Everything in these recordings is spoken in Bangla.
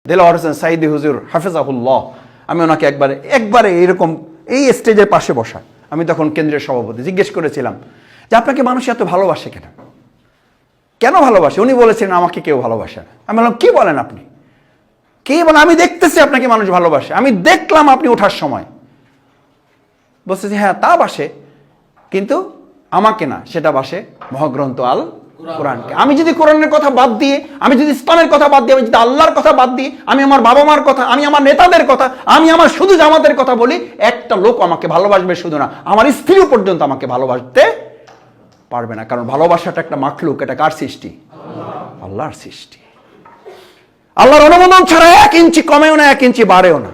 দেলোয়ার হোসেন সাইদি হুজুর হাফেজাহুল্লাহ, আমি ওনাকে একবারে এরকম এই স্টেজের পাশে বসা, আমি তখন কেন্দ্রীয় সভাপতি, জিজ্ঞেস করেছিলাম যে আপনাকে মানুষ এত ভালোবাসে কেন, কেন ভালোবাসে? উনি বলেছেন আমাকে কেউ ভালোবাসে না। আমি বললাম কি বলেন আপনি, কে বলেন? আমি দেখতেছি আপনাকে মানুষ ভালোবাসে, আমি দেখলাম আপনি ওঠার সময়। বলছে যে হ্যাঁ তা বাসে, কিন্তু আমাকে না, সেটা বাসে মহাগ্রন্থ আল কোরআনকে। আমি যদি কোরআনের কথা বাদ দিয়ে, আমি যদি ইসলামের কথা বাদ দিয়ে, আমি যদি আল্লাহর কথা বাদ দিই, আমি আমার বাবা মার কথা, আমি আমার নেতাদের কথা, আমি আমার শুধু জামাতের কথা বলি, একটা লোক আমাকে ভালোবাসবে শুধু না, আমার স্ত্রীও পর্যন্ত আমাকে ভালোবাসতে পারবে না। কারণ ভালোবাসাটা একটা মাখলুক, এটা কার সৃষ্টি? আল্লাহর সৃষ্টি। আল্লাহর অনুমোদন ছাড়া 1 ইঞ্চি কমেও না, 1 ইঞ্চি বাড়েও না।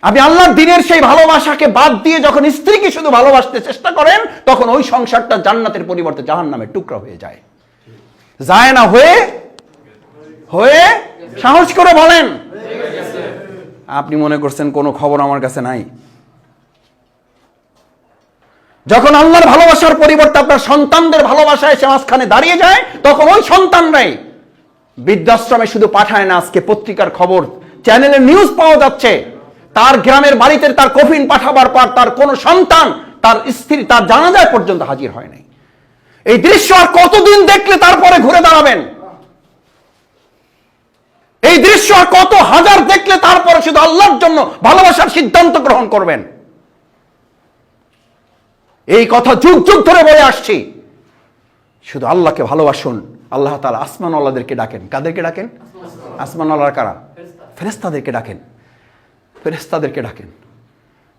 আপনি আল্লাহর দিনের সেই ভালোবাসাকে বাদ দিয়ে যখন স্ত্রীকে শুধু ভালোবাসতে চেষ্টা করেন, তখন ওই সংসারটা জান্নাতের পরিবর্তে জাহান্নামের টুকরা হয়ে যায়। যায় না হয়ে সাহস করে বলেন। আপনি মনে করছেন কোনো খবর আমার কাছে নাই? যখন আল্লাহর ভালোবাসার পরিবর্তে আপনার সন্তানদের ভালোবাসা এসে মাঝখানে দাঁড়িয়ে যায়, তখন ওই সন্তানরাই বৃদ্ধাশ্রমে শুধু পাঠায় না, আজকে পত্রিকার খবর, চ্যানেলের নিউজ পাওয়া যাচ্ছে, তার গ্রামের বাড়িতে তার কফিন পাঠাবার পর তার কোন সন্তান, তার স্ত্রী তার জানাজায় পর্যন্ত হাজির হয় নাই। এই দৃশ্য আর কতদিন দেখলে তারপরে ঘুরে দাঁড়াবেন? এই দৃশ্য আর কত হাজার দেখলে তারপরে শুধু আল্লাহর জন্য ভালোবাসার সিদ্ধান্ত গ্রহণ করবেন? এই কথা যুগ যুগ ধরে বলে আসছি, শুধু আল্লাহকে ভালোবাসুন। আল্লাহ তাআলা আসমানওয়ালাদেরকে ডাকেন। কাদেরকে ডাকেন? আসমানওয়ালারা কারা? ফেরেশতাদেরকে ডাকেন। ফেরেশতাদেরকে ডাকেন,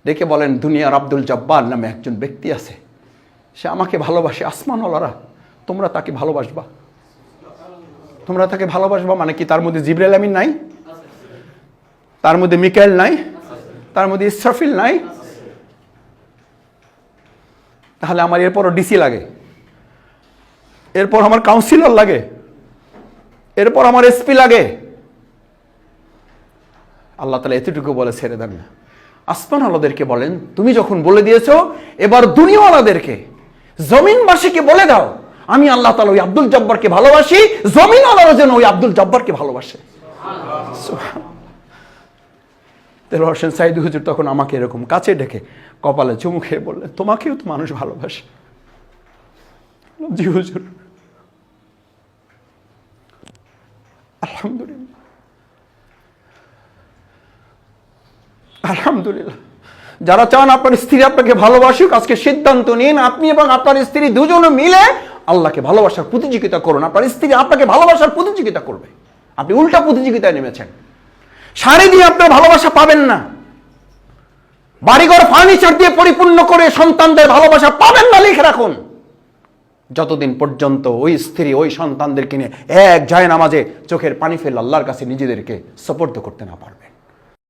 ডেকে বলেন দুনিয়ার আব্দুল জব্বার নামে একজন ব্যক্তি আছে, সে আমাকে ভালোবাসে। আসমানওয়ালারা তোমরা তাকে ভালোবাসবা? তোমরা তাকে ভালোবাসবা মানে কি? তার মধ্যে জিবরাইল আমিন নাই? তার মধ্যে মিকাইল নাই? তার মধ্যে ইসরাফিল নাই? তাহলে আমার এরপরও ডিসি লাগে, এরপর আমার কাউন্সিলর লাগে, এরপর আমার এসপি লাগে। আল্লাহ তাআলা এতটুকু বলে ছেড়ে দেন না। আসমানওয়ালাদেরকে বলেন তুমি যখন বলে দিয়েছো, এবার দুনিয়াওয়ালাদেরকে, জমিনবাসীকে বলে দাও আমি আল্লাহ তাআলা ওই আব্দুল জব্বারকে ভালোবাসি, জমিনওয়ালারা যেন ওই আব্দুল জব্বারকে ভালোবাসে। দেলোয়ার হোসেন সাইদি হুজুর তখন আমাকে এরকম কাছে ডেকে কপালে চুমু খেয়ে বললেন তোমাকেও তো মানুষ ভালোবাসে। জি হুজুর। আলহামদুলিল্লাহ, আলহামদুলিল্লাহ। যারা চান আপনার স্ত্রী আপনাকে ভালোবাসুক, আজকে সিদ্ধান্ত নিন আপনি এবং আপনার স্ত্রী দুজনে মিলে আল্লাহকে ভালোবাসার প্রতিযোগিতা করুন। আপনার স্ত্রী আপনাকে ভালোবাসার প্রতিযোগিতা করবে, আপনি উল্টা প্রতিযোগিতায় নেমেছেন। শাড়ি দিয়ে আপনার ভালোবাসা পাবেন না, বাড়িঘর ফার্নিচার দিয়ে পরিপূর্ণ করে সন্তানদের ভালোবাসা পাবেন না। লিখে রাখুন, যতদিন পর্যন্ত ওই স্ত্রী ওই সন্তানদেরকে নিয়ে এক জায়নামাজে চোখের পানি ফেলে আল্লাহর কাছে নিজেদেরকে সুপর্দ করতে না পারবে।